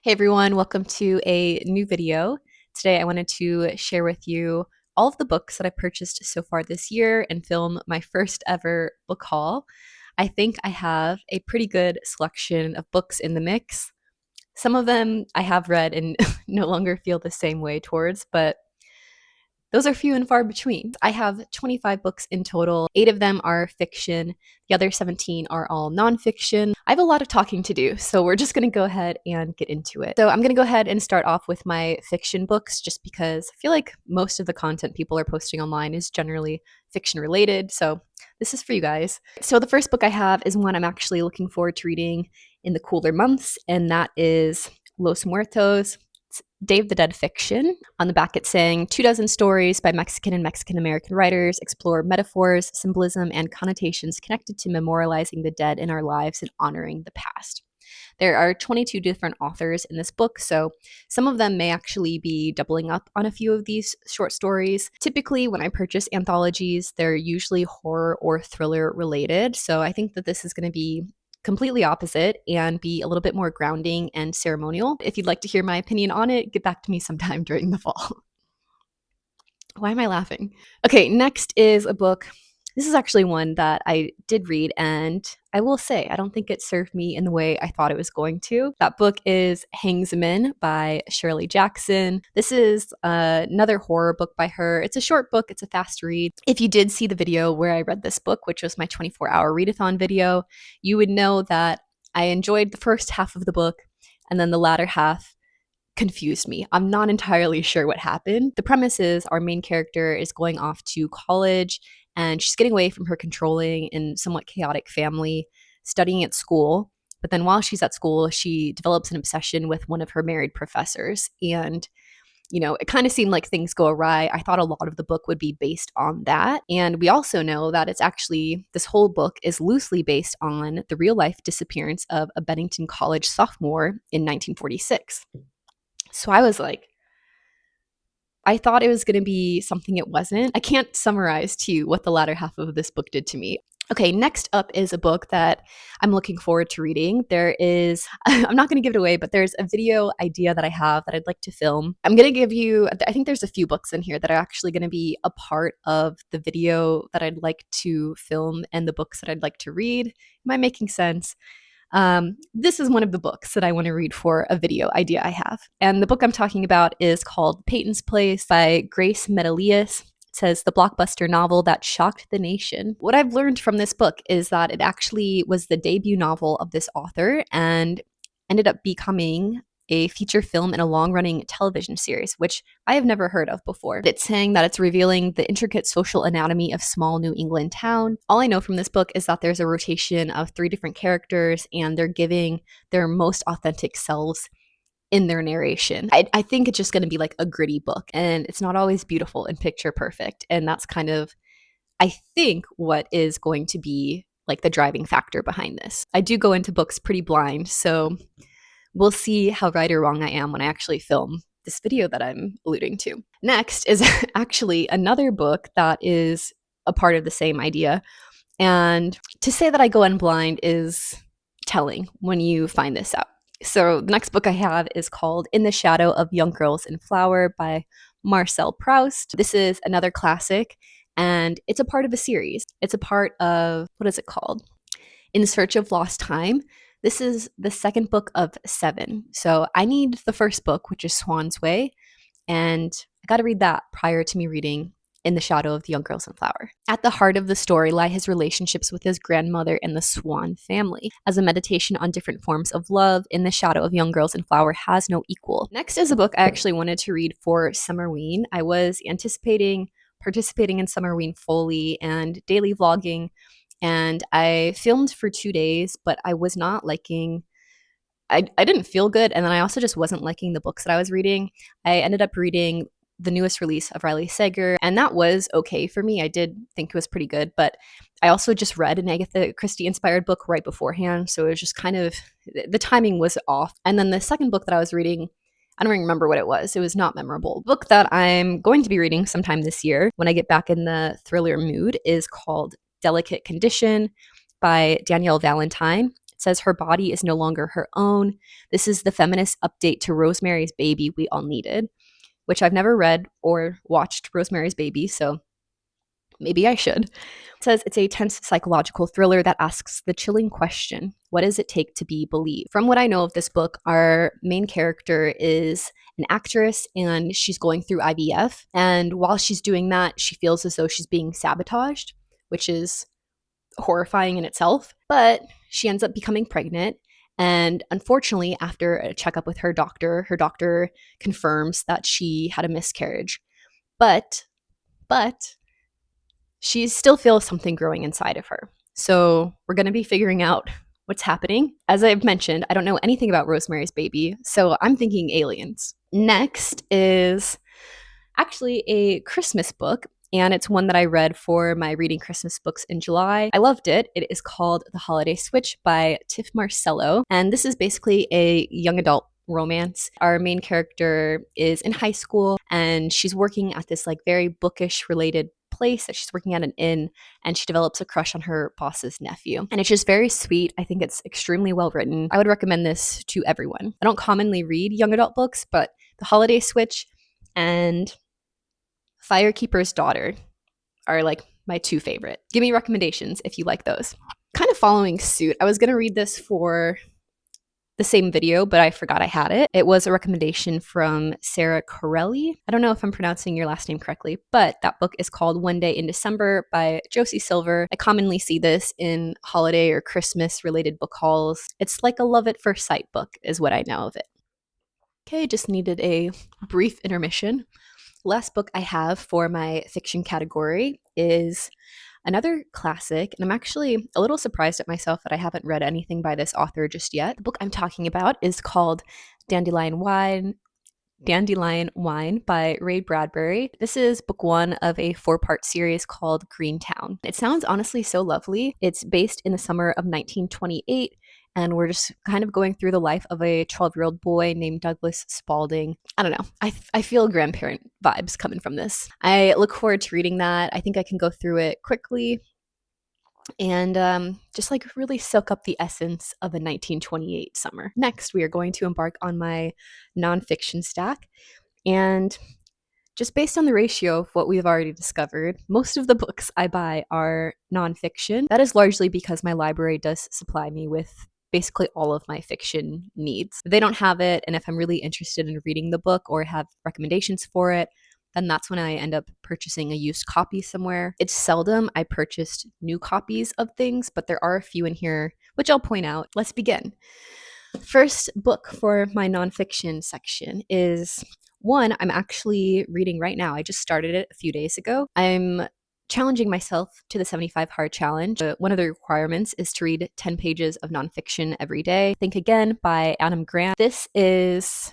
Hey everyone, welcome to a new video. Today I wanted to share with you all of the books that I purchased so far this year and film my first ever book haul. I think I have a pretty good selection of books in the mix. Some of them I have read and no longer feel the same way towards, but those are few and far between. I have 25 books in total. 8 of them are fiction. The other 17 are all nonfiction. I have a lot of talking to do, so we're just going to go ahead and get into it. So I'm going to go ahead and start off with my fiction books just because I feel like most of the content people are posting online is generally fiction related. So this is for you guys. So the first book I have is one I'm actually looking forward to reading in the cooler months, and that is Los Muertos. Day of the Dead fiction. On the back, it's saying 24 stories by Mexican and Mexican American writers explore metaphors, symbolism, and connotations connected to memorializing the dead in our lives and honoring the past. There are 22 different authors in this book, so some of them may actually be doubling up on a few of these short stories. Typically, when I purchase anthologies, they're usually horror or thriller related, so I think that this is going to be completely opposite and be a little bit more grounding and ceremonial. If you'd like to hear my opinion on it, get back to me sometime during the fall. Why am I laughing? Okay, next is a book. This is actually one that I did read, and I will say, I don't think it served me in the way I thought it was going to. That book is Hangs 'Em In by Shirley Jackson. This is another horror book by her. It's a short book, it's a fast read. If you did see the video where I read this book, which was my 24-hour readathon video, you would know that I enjoyed the first half of the book, and then the latter half confused me. I'm not entirely sure what happened. The premise is our main character is going off to college and she's getting away from her controlling and somewhat chaotic family, studying at school. But then while she's at school, she develops an obsession with one of her married professors. And it kind of seemed like things go awry. I thought a lot of the book would be based on that. And we also know that it's actually, this whole book is loosely based on the real life disappearance of a Bennington College sophomore in 1946. So I was like, I thought it was going to be something it wasn't. I can't summarize to you what the latter half of this book did to me. Okay, next up is a book that I'm looking forward to reading. There is, I'm not going to give it away, but there's a video idea that I have that I'd like to film. I'm going to give you, I think there's a few books in here that are actually going to be a part of the video that I'd like to film and the books that I'd like to read. Am I making sense? This is one of the books that I want to read for a video idea I have. And the book I'm talking about is called Peyton's Place by Grace Metalius. It says the blockbuster novel that shocked the nation. What I've learned from this book is that it actually was the debut novel of this author and ended up becoming a feature film in a long-running television series, which I have never heard of before. It's saying that it's revealing the intricate social anatomy of small New England town. All I know from this book is that there's a rotation of 3 different characters, and they're giving their most authentic selves in their narration. I think it's just going to be like a gritty book, and it's not always beautiful and picture perfect, and that's kind of, I think, what is going to be like the driving factor behind this. I do go into books pretty blind, so we'll see how right or wrong I am when I actually film this video that I'm alluding to. Next is actually another book that is a part of the same idea. And to say that I go in blind is telling when you find this out. So the next book I have is called In the Shadow of Young Girls in Flower by Marcel Proust. This is another classic, and it's a part of a series. It's a part of, what is it called? In Search of Lost Time. This is the second book of 7. So I need the first book, which is Swan's Way, and I got to read that prior to me reading In the Shadow of the Young Girls in Flower. At the heart of the story lie his relationships with his grandmother and the Swan family. As a meditation on different forms of love, In the Shadow of Young Girls in Flower has no equal. Next is a book I actually wanted to read for Summerween. I was anticipating participating in Summerween fully and daily vlogging, and I filmed for 2 days, but I was not liking, I didn't feel good, and then I also just wasn't liking the books that I was reading. I ended up reading the newest release of Riley Sager, and that was okay for me. I did think it was pretty good, but I also just read an Agatha Christie inspired book right beforehand, so it was just kind of, the timing was off. And then the second book that I was reading, I don't even remember what it was. It was not memorable. The book that I'm going to be reading sometime this year when I get back in the thriller mood is called Delicate Condition by Danielle Valentine. It says her body is no longer her own. This is the feminist update to Rosemary's Baby we all needed, which I've never read or watched Rosemary's Baby, so maybe I should. It says it's a tense psychological thriller that asks the chilling question, what does it take to be believed? From what I know of this book, our main character is an actress and she's going through IVF. And while she's doing that, she feels as though she's being sabotaged, which is horrifying in itself. But she ends up becoming pregnant. And unfortunately, after a checkup with her doctor confirms that she had a miscarriage. But she still feels something growing inside of her. So we're going to be figuring out what's happening. As I've mentioned, I don't know anything about Rosemary's Baby, so I'm thinking aliens. Next is actually a Christmas book, and it's one that I read for my Reading Christmas Books in July. I loved it. It is called The Holiday Switch by Tiff Marcello, and this is basically a young adult romance. Our main character is in high school and she's working at this like very bookish related place that she's working at an inn, and she develops a crush on her boss's nephew. And it's just very sweet. I think it's extremely well written. I would recommend this to everyone. I don't commonly read young adult books, but The Holiday Switch and Firekeeper's Daughter are like my two favorite. Give me recommendations if you like those. Kind of following suit, I was going to read this for the same video, but I forgot I had it. It was a recommendation from Sarah Corelli. I don't know if I'm pronouncing your last name correctly, but that book is called One Day in December by Josie Silver. I commonly see this in holiday or Christmas related book hauls. It's like a love at first sight book is what I know of it. Okay, just needed a brief intermission. Last book I have for my fiction category is another classic, and I'm actually a little surprised at myself that I haven't read anything by this author just yet. The book I'm talking about is called Dandelion Wine by Ray Bradbury. This is book one of a 4-part series called Greentown. It sounds honestly so lovely. It's based in the summer of 1928, and we're just kind of going through the life of a 12-year-old boy named Douglas Spalding. I don't know. I feel grandparent vibes coming from this. I look forward to reading that. I think I can go through it quickly and just like really soak up the essence of a 1928 summer. Next, we are going to embark on my nonfiction stack. And just based on the ratio of what we've already discovered, most of the books I buy are nonfiction. That is largely because my library does supply me with basically all of my fiction needs. If they don't have it, and if I'm really interested in reading the book or have recommendations for it, then that's when I end up purchasing a used copy somewhere. It's seldom I purchased new copies of things, but there are a few in here, which I'll point out. Let's begin. First book for my nonfiction section is one I'm actually reading right now. I just started it a few days ago. I'm challenging myself to the 75 Hard Challenge. One of the requirements is to read 10 pages of nonfiction every day. Think Again by Adam Grant. This is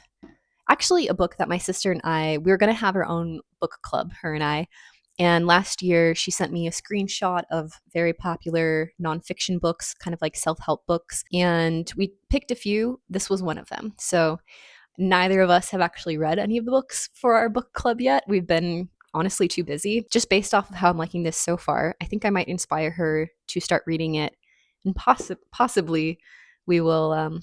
actually a book that my sister and we were going to have our own book club, her and I. And last year, she sent me a screenshot of very popular nonfiction books, kind of like self-help books. And we picked a few. This was one of them. So neither of us have actually read any of the books for our book club yet. We've been honestly too busy. Just based off of how I'm liking this so far, I think I might inspire her to start reading it. And possibly we will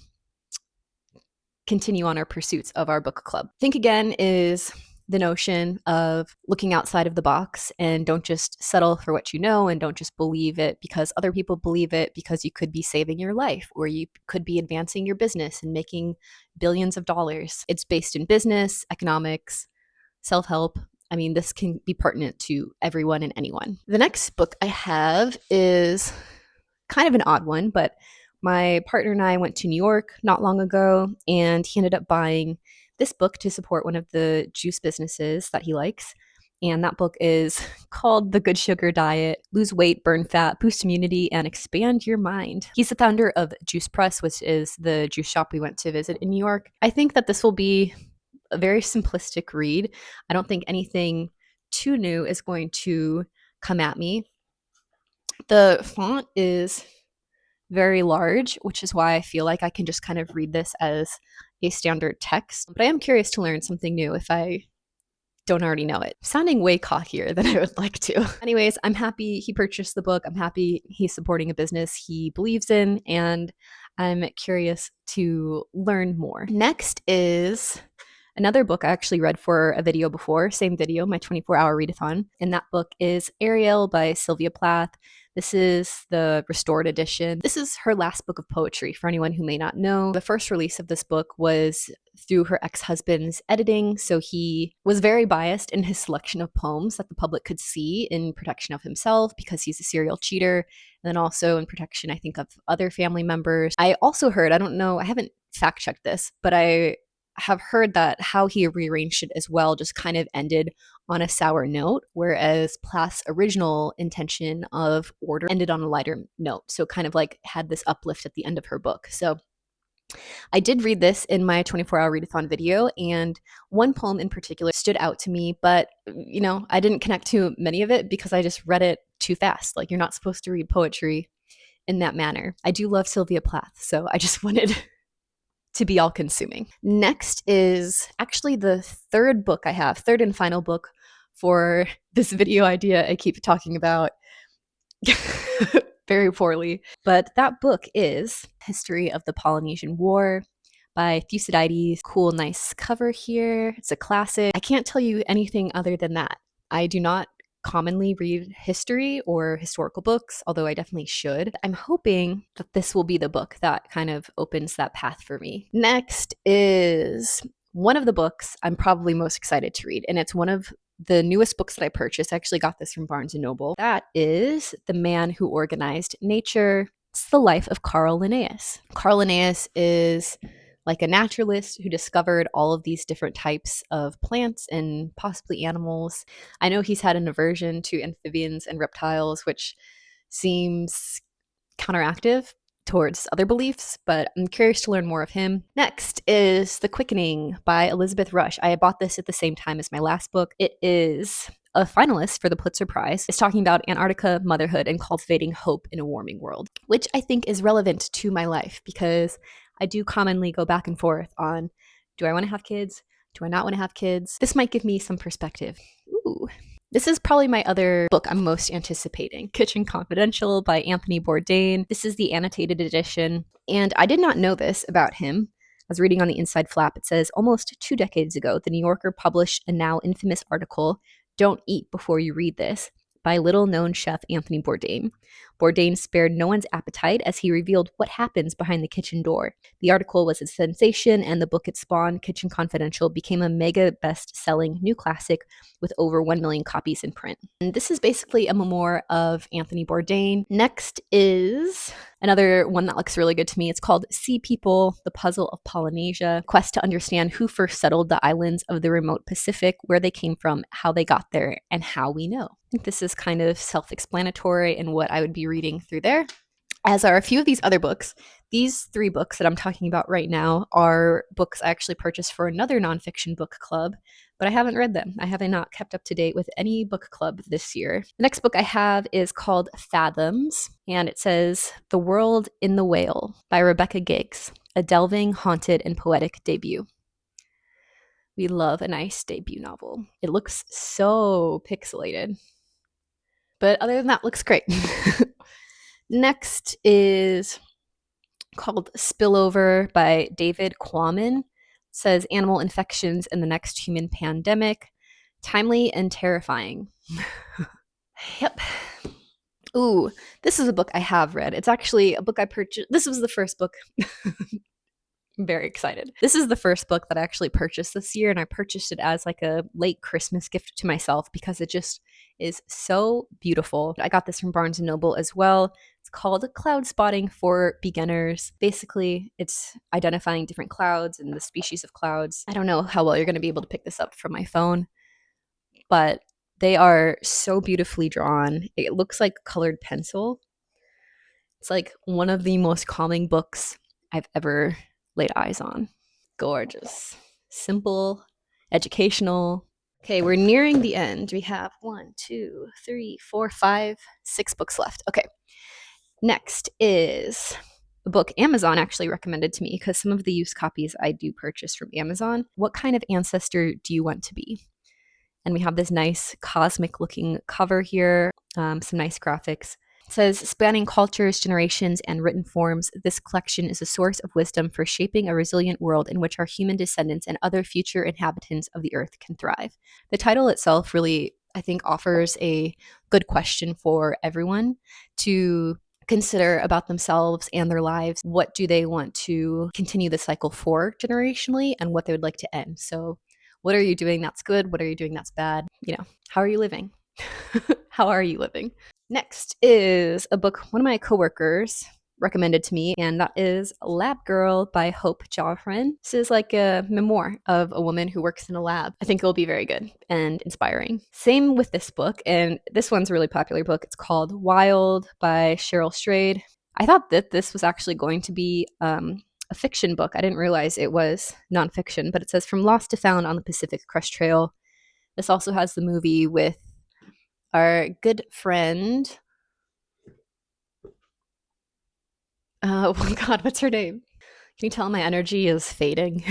continue on our pursuits of our book club. Think Again is the notion of looking outside of the box and don't just settle for what you know, and don't just believe it because other people believe it, because you could be saving your life or you could be advancing your business and making billions of dollars. It's based in business, economics, self-help. I mean, this can be pertinent to everyone and anyone. The next book I have is kind of an odd one, but my partner and I went to New York not long ago, and he ended up buying this book to support one of the juice businesses that he likes. And that book is called The Good Sugar Diet: Lose Weight, Burn Fat, Boost Immunity, and Expand Your Mind. He's the founder of Juice Press, which is the juice shop we went to visit in New York. I think that this will be a very simplistic read. I don't think anything too new is going to come at me. The font is very large, which is why I feel like I can just kind of read this as a standard text. But I am curious to learn something new if I don't already know it. Sounding way cockier than I would like to. Anyways, I'm happy he purchased the book. I'm happy he's supporting a business he believes in, and I'm curious to learn more. Next is another book I actually read for a video before, same video, my 24-hour readathon. And that book is Ariel by Sylvia Plath. This is the restored edition. This is her last book of poetry, for anyone who may not know. The first release of this book was through her ex-husband's editing, so he was very biased in his selection of poems that the public could see in protection of himself because he's a serial cheater, and then also in protection, I think, of other family members. I also heard, I don't know, I haven't fact-checked this, but I have heard that how he rearranged it as well just kind of ended on a sour note, whereas Plath's original intention of order ended on a lighter note. So kind of like had this uplift at the end of her book. So I did read this in my 24-hour readathon video, and one poem in particular stood out to me, but I didn't connect to many of it because I just read it too fast. Like, you're not supposed to read poetry in that manner. I do love Sylvia Plath, so I just wanted to be all consuming. Next is actually the third and final book for this video idea I keep talking about very poorly. But that book is History of the Polynesian War by Thucydides. Cool, nice cover here. It's a classic. I can't tell you anything other than that. I do not commonly read history or historical books, although I definitely should. I'm hoping that this will be the book that kind of opens that path for me. Next is one of the books I'm probably most excited to read, and it's one of the newest books that I purchased. I actually got this from Barnes & Noble. That is The Man Who Organized Nature. It's the life of Carl Linnaeus. Carl Linnaeus is like a naturalist who discovered all of these different types of plants and possibly animals. I know he's had an aversion to amphibians and reptiles, which seems counteractive towards other beliefs, but I'm curious to learn more of him. Next is The Quickening by Elizabeth Rush. I bought this at the same time as my last book. It is a finalist for the Pulitzer Prize. It's talking about Antarctica, motherhood, and cultivating hope in a warming world, which I think is relevant to my life because I do commonly go back and forth on, do I want to have kids? Do I not want to have kids? This might give me some perspective. Ooh. This is probably my other book I'm most anticipating, Kitchen Confidential by Anthony Bourdain. This is the annotated edition, and I did not know this about him. I was reading on the inside flap. It says, almost 2 decades ago, The New Yorker published a now infamous article, Don't Eat Before You Read This, by little-known chef Anthony Bourdain. Bourdain spared no one's appetite as he revealed what happens behind the kitchen door. The article was a sensation, and the book it spawned, Kitchen Confidential, became a mega best-selling new classic with over 1 million copies in print. And this is basically a memoir of Anthony Bourdain. Next is another one that looks really good to me. It's called Sea People, The Puzzle of Polynesia, quest to understand who first settled the islands of the remote Pacific, where they came from, how they got there, and how we know. I think this is kind of self-explanatory in what I would be reading through there, as are a few of these other books. These 3 books that I'm talking about right now are books I actually purchased for another nonfiction book club, but I haven't read them. I have not kept up to date with any book club this year. The next book I have is called Fathoms, and it says The World in the Whale by Rebecca Giggs, a delving, haunted, and poetic debut. We love a nice debut novel. It looks so pixelated, but other than that, it looks great. Next is called Spillover by David Quammen. It says animal infections in the next human pandemic. Timely and terrifying. Yep. Ooh, this is a book I have read. It's actually a book I purchased. This was the first book. I'm very excited. This is the first book that I actually purchased this year, and I purchased it as like a late Christmas gift to myself because it just is so beautiful. I got this from Barnes & Noble as well. It's called Cloud Spotting for Beginners. Basically, it's identifying different clouds and the species of clouds. I don't know how well you're going to be able to pick this up from my phone, but they are so beautifully drawn. It looks like colored pencil. It's like one of the most calming books I've ever laid eyes on. Gorgeous. Simple, educational. Okay, we're nearing the end. We have 1, 2, 3, 4, 5, 6 books left. Okay. Next is a book Amazon actually recommended to me because some of the used copies I do purchase from Amazon. What kind of ancestor do you want to be? And we have this nice cosmic looking cover here, some nice graphics. It says, spanning cultures, generations, and written forms, this collection is a source of wisdom for shaping a resilient world in which our human descendants and other future inhabitants of the earth can thrive. The title itself really, I think, offers a good question for everyone to consider about themselves and their lives. What do they want to continue the cycle for generationally, and what they would like to end? So, what are you doing that's good? What are you doing that's bad? How are you living? How are you living? Next is a book one of my coworkers recommended to me, and that is Lab Girl by Hope Joffrin. This is like a memoir of a woman who works in a lab. I think it'll be very good and inspiring. Same with this book, and this one's a really popular book. It's called Wild by Cheryl Strayed. I thought that this was actually going to be a fiction book. I didn't realize it was nonfiction, but it says From Lost to Found on the Pacific Crest Trail. This also has the movie with our good friend. Oh God, what's her name? Can you tell my energy is fading?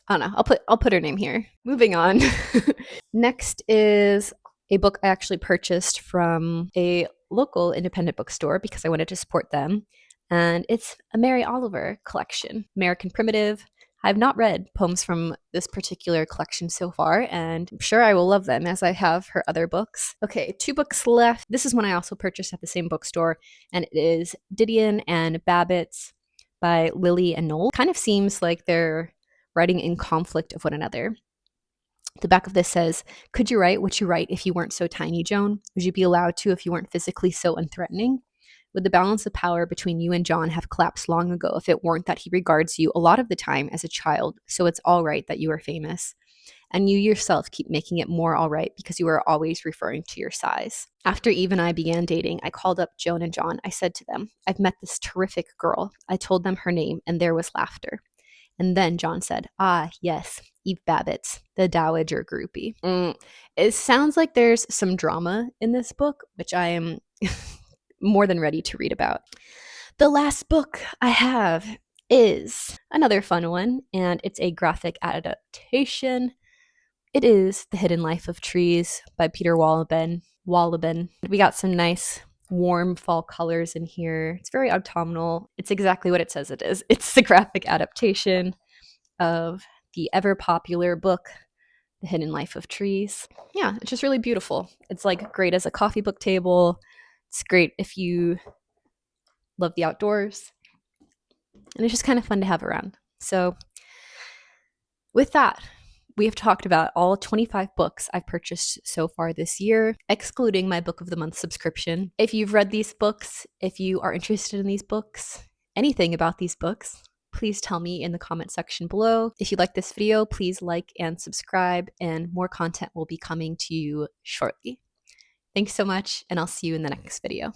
I don't know. I'll put her name here. Moving on. Next is a book I actually purchased from a local independent bookstore because I wanted to support them. And it's a Mary Oliver collection, American Primitive. I've not read poems from this particular collection so far, and I'm sure I will love them as I have her other books. Okay, 2 books left. This is one I also purchased at the same bookstore, and it is Didion and Babbitts by Lily and Noel. Kind of seems like they're writing in conflict of one another. The back of this says, could you write what you write if you weren't so tiny, Joan? Would you be allowed to if you weren't physically so unthreatening? Would the balance of power between you and John have collapsed long ago if it weren't that he regards you a lot of the time as a child, so it's all right that you are famous? And you yourself keep making it more all right because you are always referring to your size. After Eve and I began dating, I called up Joan and John. I said to them, I've met this terrific girl. I told them her name, and there was laughter. And then John said, ah, yes, Eve Babbitts, the Dowager groupie. It sounds like there's some drama in this book, which I am more than ready to read about. The last book I have is another fun one, and it's a graphic adaptation. It is The Hidden Life of Trees by Peter Wohlleben. We got some nice warm fall colors in here. It's very autumnal. It's exactly what it says it is. It's the graphic adaptation of the ever popular book, The Hidden Life of Trees. Yeah, it's just really beautiful. It's like great as a coffee book table. It's great if you love the outdoors. And it's just kind of fun to have around. So with that, we have talked about all 25 books I've purchased so far this year, excluding my Book of the Month subscription. If you've read these books, if you are interested in these books, anything about these books, please tell me in the comment section below. If you like this video, please like and subscribe, and more content will be coming to you shortly. Thanks so much, and I'll see you in the next video.